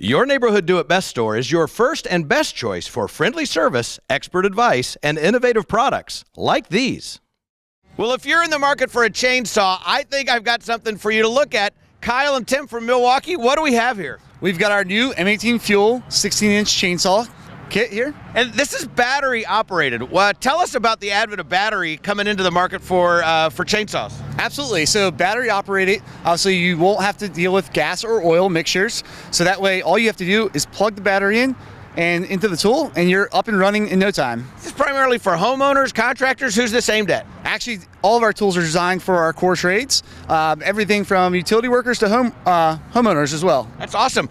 Your neighborhood Do-It-Best store is your first and best choice for friendly service, expert advice, and innovative products like these. Well, if you're in the market for a chainsaw, I think I've got something for you to look at. Kyle and Tim from Milwaukee, what do we have here? We've got our new M18 Fuel 16-inch chainsaw kit here. And this is battery operated. Tell us about the advent of battery coming into the market for chainsaws. Absolutely. So battery operated, obviously you won't have to deal with gas or oil mixtures. So that way all you have to do is plug the battery in and into the tool and you're up and running in no time. This is primarily for homeowners, contractors. Who's this aimed at? Actually, all of our tools are designed for our core trades. Everything from utility workers to homeowners as well. That's awesome.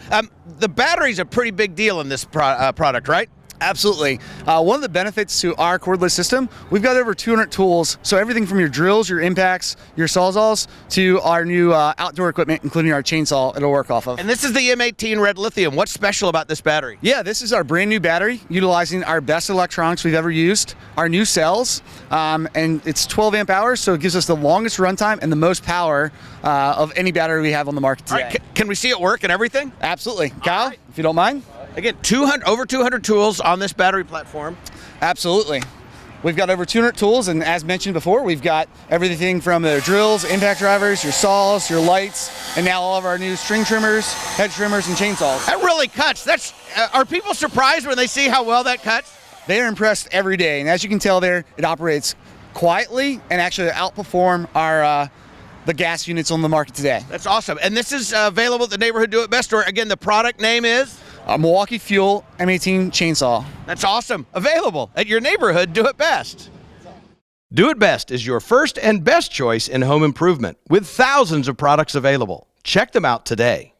The battery's a pretty big deal in this product, right? Absolutely. One of the benefits to our cordless system, we've got over 200 tools. So everything from your drills, your impacts, your sawzalls, to our new outdoor equipment, including our chainsaw, it'll work off of. And this is the M18 red lithium. What's special about this battery? Yeah, this is our brand new battery, utilizing our best electronics we've ever used, our new cells, and it's 12 amp hours, so it gives us the longest runtime and the most power of any battery we have on the market today. All right, can we see it work and everything? Absolutely. Kyle, if you don't mind. Again, over 200 tools on this battery platform. Absolutely. We've got over 200 tools, and as mentioned before, we've got everything from the drills, impact drivers, your saws, your lights, and now all of our new string trimmers, hedge trimmers, and chainsaws. That really cuts. Are people surprised when they see how well that cuts? They are impressed every day, and as you can tell there, it operates quietly and actually outperform our the gas units on the market today. That's awesome. And this is available at the Neighborhood Do-It-Best store. Again, the product name is? Milwaukee Fuel M18 chainsaw. That's awesome. Available at your Neighborhood Do-It-Best. Do-It-Best is your first and best choice in home improvement with thousands of products available. Check them out today.